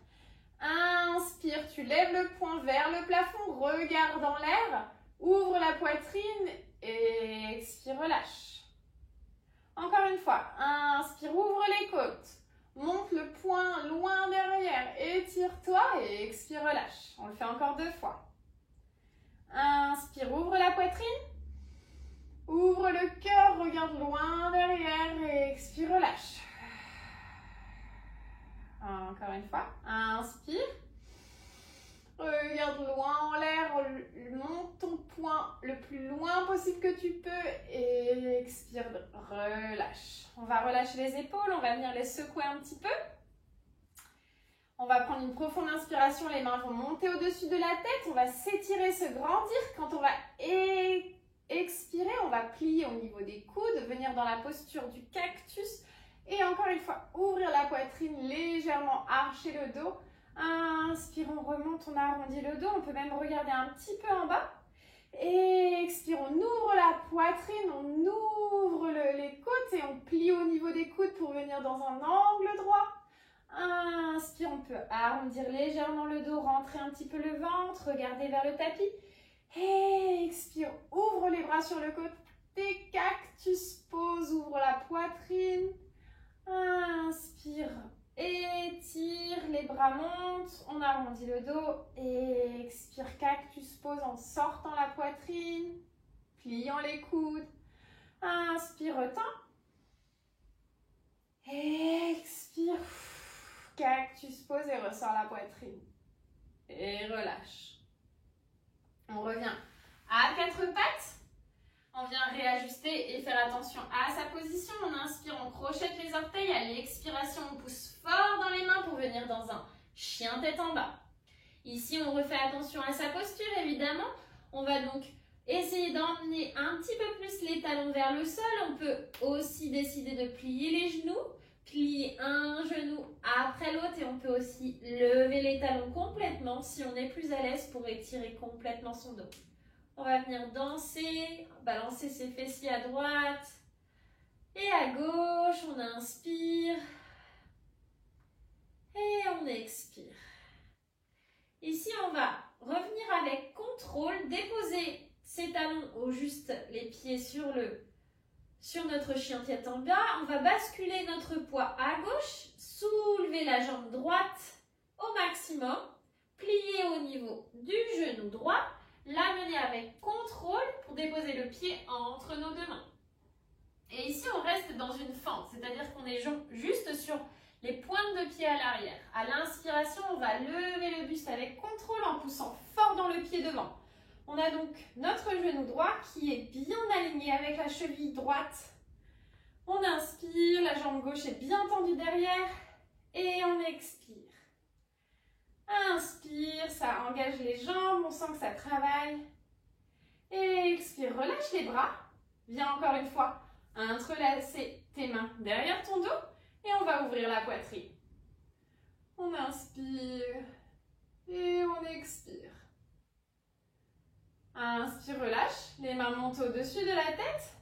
Inspire, tu lèves le poing vers le plafond, regarde en l'air, ouvre la poitrine et expire, relâche. Encore une fois, inspire, ouvre les côtes, monte le poing loin derrière, étire-toi et expire, relâche. On le fait encore 2 fois. Inspire, ouvre la poitrine. Ouvre le cœur, regarde loin derrière et expire, relâche. Encore une fois. Inspire. Regarde loin en l'air, monte ton poing le plus loin possible que tu peux et expire, relâche. On va relâcher les épaules, on va venir les secouer un petit peu. On va prendre une profonde inspiration, les mains vont monter au-dessus de la tête, on va s'étirer, se grandir. Quand on va expirer, on va plier au niveau des coudes, venir dans la posture du cactus et encore une fois, ouvrir la poitrine, légèrement archer le dos. Inspire, on remonte, on arrondit le dos, on peut même regarder un petit peu en bas. Et expire, on ouvre la poitrine, on ouvre les côtes et on plie au niveau des coudes pour venir dans un angle droit. Inspire, on peut arrondir légèrement le dos, rentrer un petit peu le ventre, regarder vers le tapis. Et expire, ouvre les bras sur le côté, cactus, pose, ouvre la poitrine. Inspire, étire, les bras montent, on arrondit le dos. Et expire, cactus, pose en sortant la poitrine, pliant les coudes. Inspire, retends. Expire, cactus, pose et ressort la poitrine. Et relâche. On revient à 4 pattes. On vient réajuster et faire attention à sa position. On inspire, on crochette les orteils. À l'expiration, on pousse fort dans les mains pour venir dans un chien tête en bas. Ici, on refait attention à sa posture, évidemment. On va donc essayer d'emmener un petit peu plus les talons vers le sol. On peut aussi décider de plier les genoux. Plier un genou après l'autre et on peut aussi lever les talons complètement si on est plus à l'aise pour étirer complètement son dos. On va venir danser, balancer ses fessiers à droite et à gauche. On inspire Et on expire. Ici, on va revenir avec contrôle, déposer ses talons au juste, les pieds sur notre chien tête en bas. On va basculer notre poids à gauche, soulever la jambe droite au maximum, plier au niveau du genou droit, l'amener avec contrôle pour déposer le pied entre nos deux mains. Et ici, on reste dans une fente, c'est-à-dire qu'on est juste sur les pointes de pied à l'arrière. À l'inspiration, on va lever le buste avec contrôle en poussant fort dans le pied devant. On a donc notre genou droit qui est bien aligné avec la cheville droite. On inspire, la jambe gauche est bien tendue derrière et on expire. Inspire, ça engage les jambes, on sent que ça travaille. Et expire, relâche les bras. Viens encore une fois entrelacer tes mains derrière ton dos et on va ouvrir la poitrine. On inspire et on expire. Inspire, relâche, les mains montent au-dessus de la tête.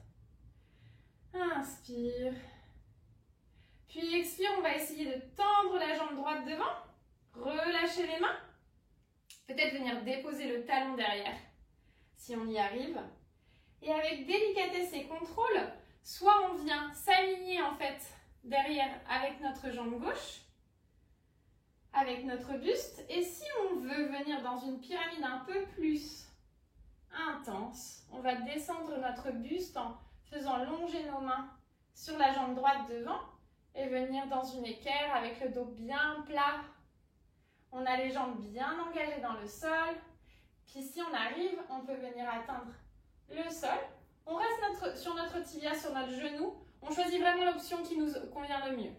Inspire. Puis expire, on va essayer de tendre la jambe droite devant. Relâchez les mains. Peut-être venir déposer le talon derrière, si on y arrive. Et avec délicatesse et contrôle, soit on vient s'aligner en fait derrière avec notre jambe gauche, avec notre buste. Et si on veut venir dans une pyramide un peu plus intense, on va descendre notre buste en faisant longer nos mains sur la jambe droite devant et venir dans une équerre avec le dos bien plat. On a les jambes bien engagées dans le sol. Puis si on arrive, on peut venir atteindre le sol. On reste sur notre tibia, sur notre genou. On choisit vraiment l'option qui nous convient le mieux.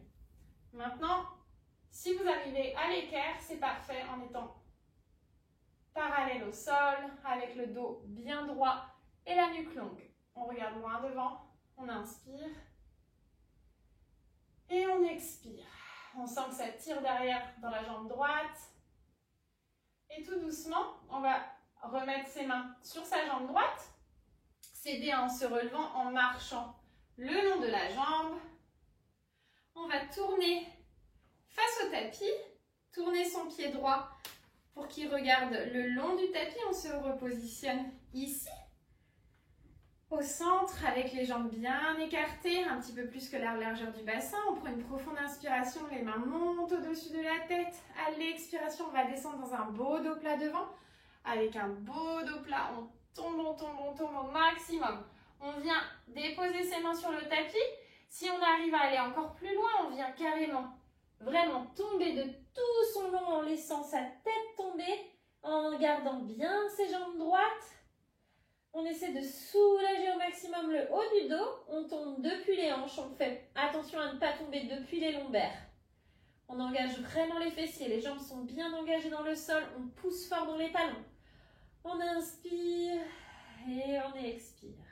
Maintenant, si vous arrivez à l'équerre, c'est parfait en étant parallèle au sol, avec le dos bien droit et la nuque longue. On regarde loin devant, on inspire et on expire. On sent que ça tire derrière dans la jambe droite. Et tout doucement, on va remettre ses mains sur sa jambe droite, s'aider en se relevant, en marchant le long de la jambe. On va tourner face au tapis, tourner son pied droit pour qu'il regarde le long du tapis. On se repositionne ici, au centre, avec les jambes bien écartées, un petit peu plus que la largeur du bassin. On prend une profonde inspiration, les mains montent au-dessus de la tête. À l'expiration, on va descendre dans un beau dos plat devant. Avec un beau dos plat, on tombe au maximum. On vient déposer ses mains sur le tapis. Si on arrive à aller encore plus loin, on vient carrément vraiment tomber de tout son long en laissant sa tête tomber, en gardant bien ses jambes droites. On essaie de soulager au maximum le haut du dos. On tombe depuis les hanches. On fait attention à ne pas tomber depuis les lombaires. On engage vraiment les fessiers. Les jambes sont bien engagées dans le sol. On pousse fort dans les talons. On inspire et on expire.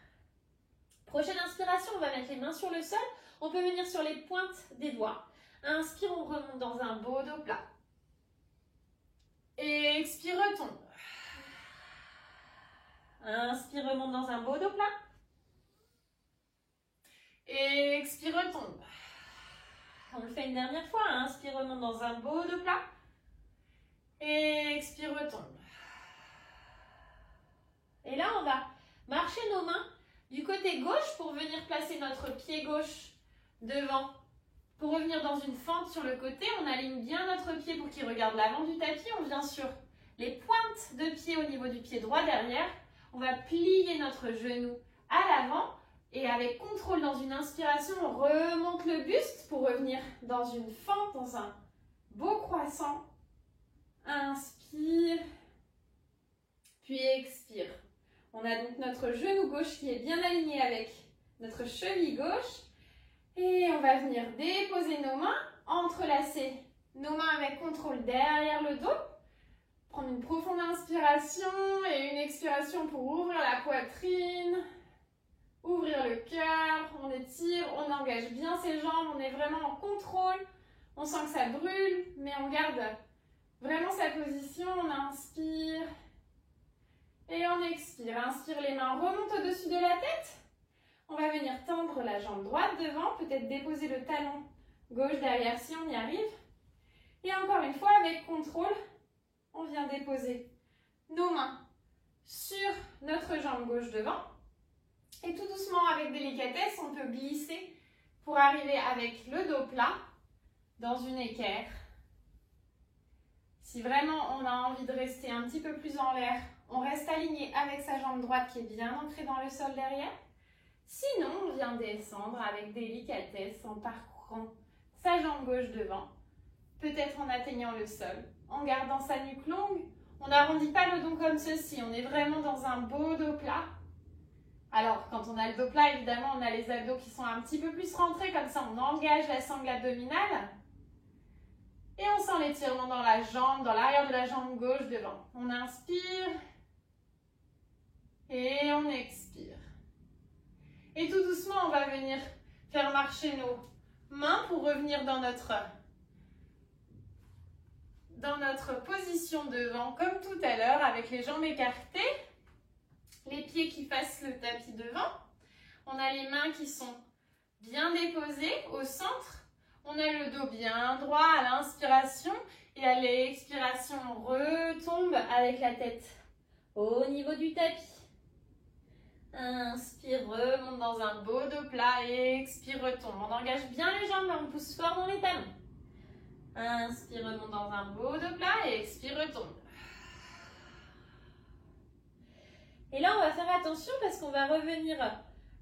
Prochaine inspiration, on va mettre les mains sur le sol. On peut venir sur les pointes des doigts. Inspire, on remonte dans un beau dos plat. Et expire, retombe. Inspire, remonte dans un beau dos plat. Et expire, retombe. On le fait une dernière fois. Inspire, remonte dans un beau dos plat. Et expire, retombe. Et là, on va marcher nos mains du côté gauche pour venir placer notre pied gauche devant. Pour revenir dans une fente sur le côté, on aligne bien notre pied pour qu'il regarde l'avant du tapis. On vient sur les pointes de pied au niveau du pied droit derrière. On va plier notre genou à l'avant et avec contrôle dans une inspiration, on remonte le buste pour revenir dans une fente, dans un beau croissant. Inspire, puis expire. On a donc notre genou gauche qui est bien aligné avec notre cheville gauche. Et on va venir déposer nos mains, entrelacer nos mains avec contrôle derrière le dos. Prendre une profonde inspiration et une expiration pour ouvrir la poitrine, ouvrir le cœur. On étire, on engage bien ses jambes, on est vraiment en contrôle. On sent que ça brûle, mais on garde vraiment sa position. On inspire et on expire. Inspire, les mains remontent au-dessus de la tête. On va venir tendre la jambe droite devant, peut-être déposer le talon gauche derrière si on y arrive. Et encore une fois, avec contrôle, on vient déposer nos mains sur notre jambe gauche devant. Et tout doucement, avec délicatesse, on peut glisser pour arriver avec le dos plat dans une équerre. Si vraiment on a envie de rester un petit peu plus en l'air, on reste aligné avec sa jambe droite qui est bien ancrée dans le sol derrière. Sinon, on vient descendre avec délicatesse en parcourant sa jambe gauche devant, peut-être en atteignant le sol, en gardant sa nuque longue. On n'arrondit pas le dos comme ceci, on est vraiment dans un beau dos plat. Alors, quand on a le dos plat, évidemment, on a les abdos qui sont un petit peu plus rentrés, comme ça on engage la sangle abdominale. Et on sent l'étirement dans la jambe, dans l'arrière de la jambe gauche devant. On inspire et on expire. Et tout doucement, on va venir faire marcher nos mains pour revenir dans notre position devant, comme tout à l'heure, avec les jambes écartées, les pieds qui fassent le tapis devant. On a les mains qui sont bien déposées au centre. On a le dos bien droit à l'inspiration et à l'expiration, on retombe avec la tête au niveau du tapis. Inspire, remonte dans un beau dos plat et expire, retombe. On engage bien les jambes, on pousse fort dans les talons. Inspire, remonte dans un beau dos plat et expire, retombe. Et là, on va faire attention parce qu'on va revenir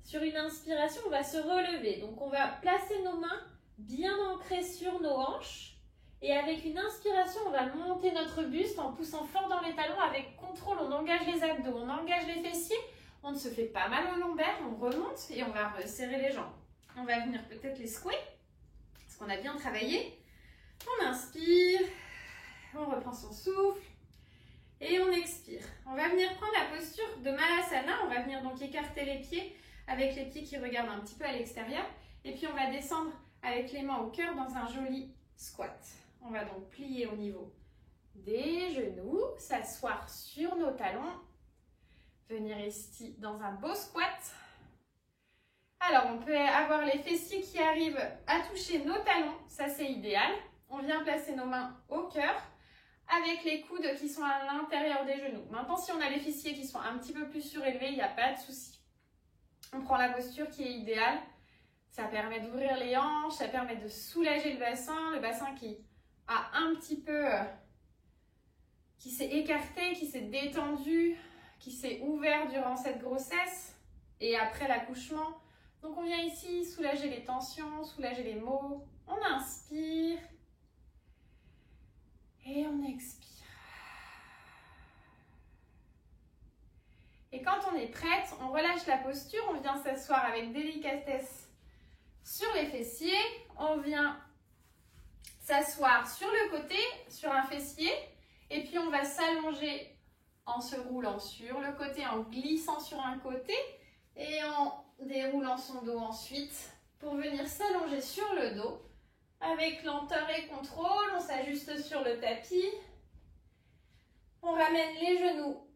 sur une inspiration, on va se relever. Donc, on va placer nos mains bien ancrées sur nos hanches. Et avec une inspiration, on va monter notre buste en poussant fort dans les talons. Avec contrôle, on engage les abdos, on engage les fessiers. On ne se fait pas mal au lombaire, on remonte et on va resserrer les jambes. On va venir peut-être les secouer, parce qu'on a bien travaillé. On inspire, on reprend son souffle et on expire. On va venir prendre la posture de Malasana. On va venir donc écarter les pieds avec les pieds qui regardent un petit peu à l'extérieur. Et puis on va descendre avec les mains au cœur dans un joli squat. On va donc plier au niveau des genoux, s'asseoir sur nos talons. Venir ici dans un beau squat. Alors, on peut avoir les fessiers qui arrivent à toucher nos talons. Ça, c'est idéal. On vient placer nos mains au cœur avec les coudes qui sont à l'intérieur des genoux. Maintenant, si on a les fessiers qui sont un petit peu plus surélevés, il n'y a pas de souci. On prend la posture qui est idéale. Ça permet d'ouvrir les hanches, ça permet de soulager le bassin qui a un petit peu, qui s'est écarté, qui s'est détendu, qui s'est ouvert durant cette grossesse et après l'accouchement. Donc on vient ici soulager les tensions, soulager les maux. On inspire et on expire. Et quand on est prête, on relâche la posture, on vient s'asseoir avec délicatesse sur les fessiers. On vient s'asseoir sur le côté, sur un fessier, et puis on va s'allonger en se roulant sur le côté, en glissant sur un côté et en déroulant son dos ensuite pour venir s'allonger sur le dos. Avec lenteur et contrôle, on s'ajuste sur le tapis. On ramène les genoux,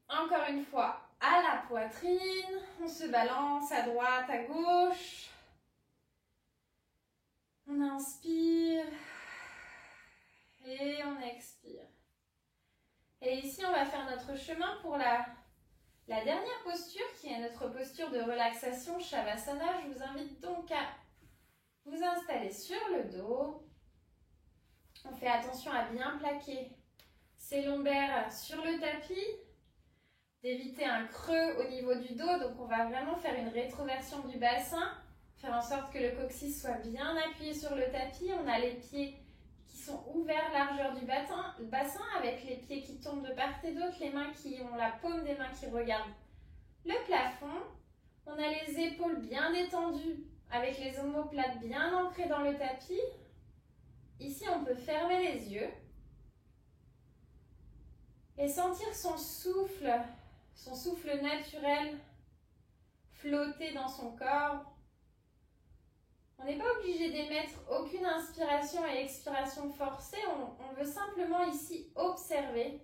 encore une fois, à la poitrine. On se balance à droite, à gauche. On inspire et on expire. Et ici, on va faire notre chemin pour la dernière posture qui est notre posture de relaxation Shavasana. Je vous invite donc à vous installer sur le dos. On fait attention à bien plaquer ses lombaires sur le tapis, d'éviter un creux au niveau du dos. Donc, on va vraiment faire une rétroversion du bassin, faire en sorte que le coccyx soit bien appuyé sur le tapis. On a les pieds qui sont ouverts largeur du bassin avec les pieds qui tombent de part et d'autre, les mains qui ont la paume des mains qui regardent le plafond. On a les épaules bien détendues avec les omoplates bien ancrées dans le tapis. Ici, on peut fermer les yeux et sentir son souffle naturel flotter dans son corps. On n'est pas obligé d'émettre aucune inspiration et expiration forcée. On veut simplement ici observer.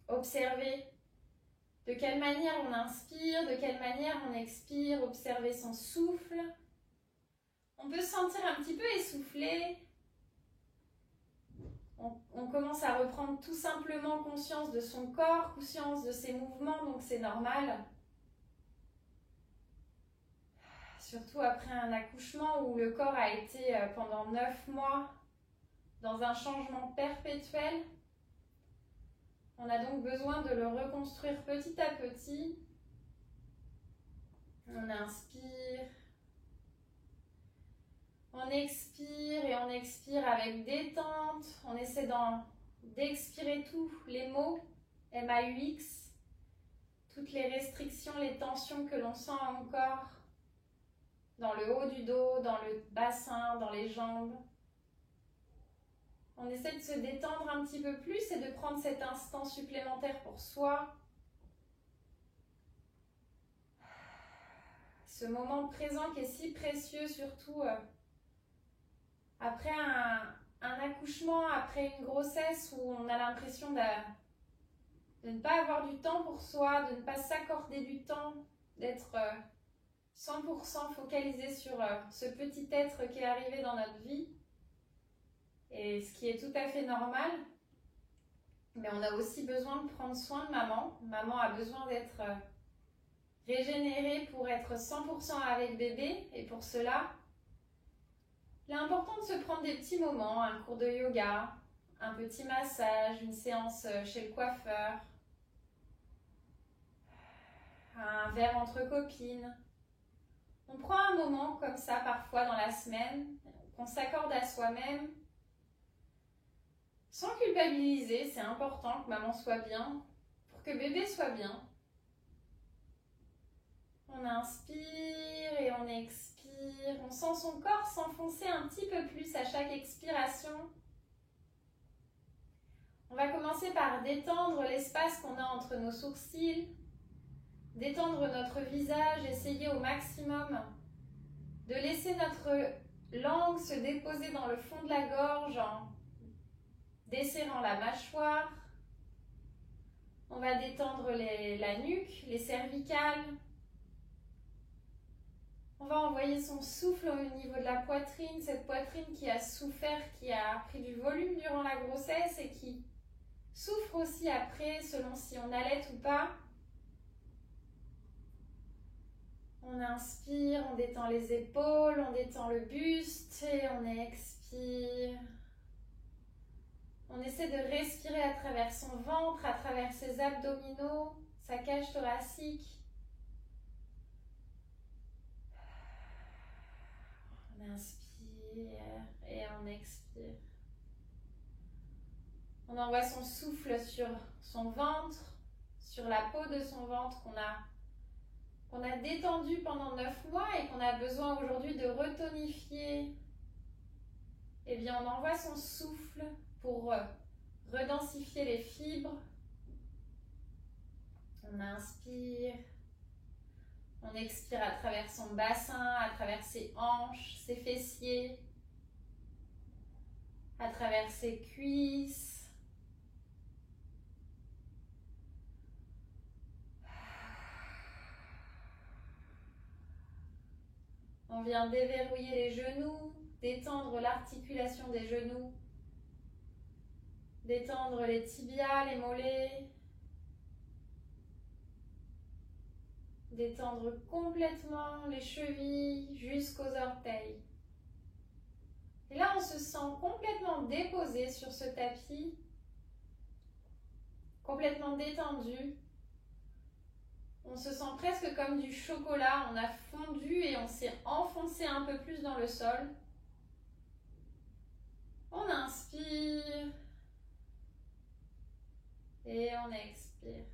Observer de quelle manière on inspire, de quelle manière on expire, observer son souffle. On peut se sentir un petit peu essoufflé. On commence à reprendre tout simplement conscience de son corps, conscience de ses mouvements, donc c'est normal. Surtout après un accouchement où le corps a été pendant 9 mois dans un changement perpétuel. On a donc besoin de le reconstruire petit à petit. On inspire. On expire et on expire avec détente. On essaie d'expirer tous les mots, M-A-U-X, toutes les restrictions, les tensions que l'on sent encore dans le haut du dos, dans le bassin, dans les jambes. On essaie de se détendre un petit peu plus et de prendre cet instant supplémentaire pour soi. Ce moment présent qui est si précieux, surtout après un accouchement, après une grossesse où on a l'impression de ne pas avoir du temps pour soi, de ne pas s'accorder du temps, d'être 100% focalisé sur ce petit être qui est arrivé dans notre vie. Et ce qui est tout à fait normal. Mais on a aussi besoin de prendre soin de maman. Maman a besoin d'être régénérée pour être 100% avec bébé. Et pour cela, il est important de se prendre des petits moments, un cours de yoga, un petit massage, une séance chez le coiffeur, un verre entre copines. On prend un moment comme ça parfois dans la semaine, qu'on s'accorde à soi-même, sans culpabiliser. C'est important que maman soit bien, pour que bébé soit bien. On inspire et on expire. On sent son corps s'enfoncer un petit peu plus à chaque expiration. On va commencer par détendre l'espace qu'on a entre nos sourcils, détendre notre visage, essayer au maximum de laisser notre langue se déposer dans le fond de la gorge en desserrant la mâchoire. On va détendre la nuque, les cervicales. On va envoyer son souffle au niveau de la poitrine, cette poitrine qui a souffert, qui a pris du volume durant la grossesse et qui souffre aussi après, selon si on allaite ou pas. On inspire, on détend les épaules, on détend le buste et on expire. On essaie de respirer à travers son ventre, à travers ses abdominaux, sa cage thoracique. On inspire et on expire. On envoie son souffle sur son ventre, sur la peau de son ventre qu'on a détendu pendant 9 mois et qu'on a besoin aujourd'hui de retonifier. Eh bien, on envoie son souffle pour redensifier les fibres. On inspire. On expire à travers son bassin, à travers ses hanches, ses fessiers, à travers ses cuisses. On vient déverrouiller les genoux, détendre l'articulation des genoux, détendre les tibias, les mollets, détendre complètement les chevilles jusqu'aux orteils. Et là, on se sent complètement déposé sur ce tapis, complètement détendu. On se sent presque comme du chocolat, on a fondu et on s'est enfoncé un peu plus dans le sol. On inspire et on expire.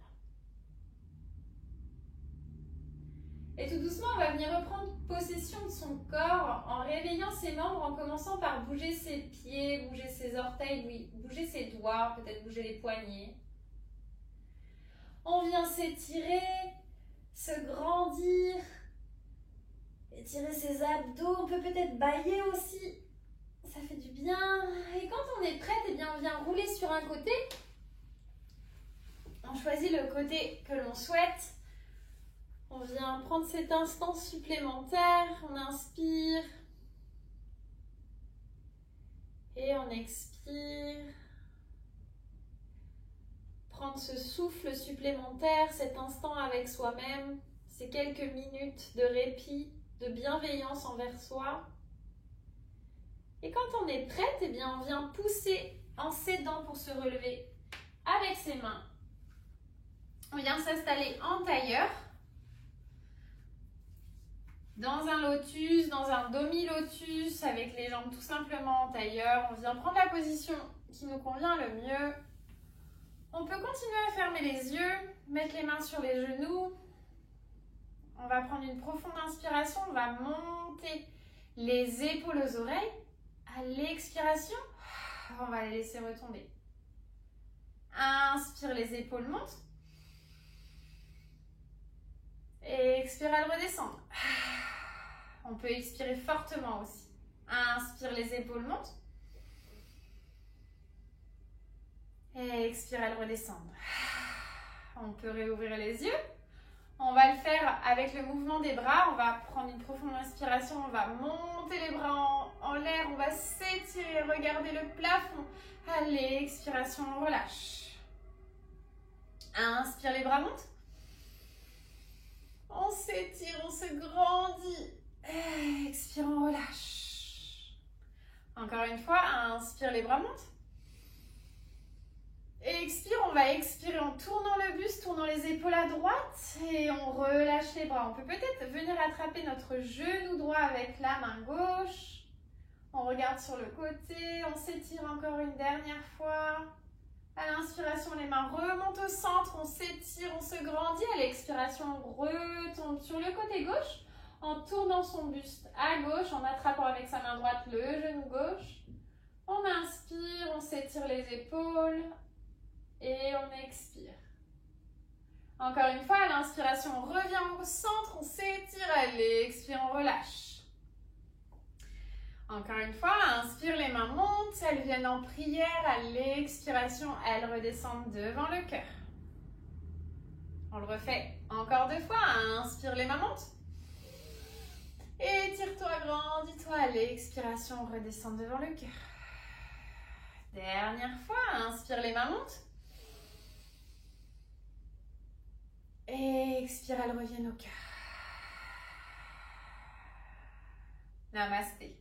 Et tout doucement, on va venir reprendre possession de son corps en réveillant ses membres, en commençant par bouger ses pieds, bouger ses orteils, bouger ses doigts, peut-être bouger les poignets. On vient s'étirer, se grandir, étirer ses abdos. On peut peut-être bâiller aussi, ça fait du bien. Et quand on est prête, eh bien on vient rouler sur un côté. On choisit le côté que l'on souhaite. On vient prendre cet instant supplémentaire, on inspire et on expire. prendre ce souffle supplémentaire, cet instant avec soi-même, ces quelques minutes de répit, de bienveillance envers soi. Et quand on est prête, eh bien on vient pousser en s'aidant pour se relever avec ses mains. On vient s'installer en tailleur, dans un lotus, dans un demi-lotus, avec les jambes tout simplement en tailleur. On vient prendre la position qui nous convient le mieux. On peut continuer à fermer les yeux, mettre les mains sur les genoux. On va prendre une profonde inspiration, on va monter les épaules aux oreilles. À l'expiration, on va les laisser retomber. Inspire, les épaules montent. Et expire, elles redescendent. On peut expirer fortement aussi. Inspire, les épaules montent. Et expire, elles redescendent. On peut réouvrir les yeux. On va le faire avec le mouvement des bras. On va prendre une profonde inspiration. On va monter les bras en l'air. On va s'étirer. Regardez le plafond. Allez, expiration, on relâche. Inspire, les bras montent. On s'étire, on se grandit. Expire, on relâche. Encore une fois, inspire, les bras montent. Expire, on va expirer en tournant le buste, tournant les épaules à droite et on relâche les bras. On peut peut-être venir attraper notre genou droit avec la main gauche. On regarde sur le côté, on s'étire encore une dernière fois. À l'inspiration, les mains remontent au centre, on s'étire, on se grandit. À l'expiration, on retombe sur le côté gauche en tournant son buste à gauche, en attrapant avec sa main droite le genou gauche. On inspire, on s'étire les épaules. Et on expire. Encore une fois, à l'inspiration, on revient au centre, on s'étire, allez, expire, on relâche. Encore une fois, inspire, les mains montent, elles viennent en prière, à l'expiration, elles redescendent devant le cœur. On le refait encore 2 fois, inspire, les mains montent. Étire-toi, grandis-toi, à l'expiration, redescend devant le cœur. Dernière fois, inspire, les mains montent. Et expire, elles reviennent au cœur. Namasté.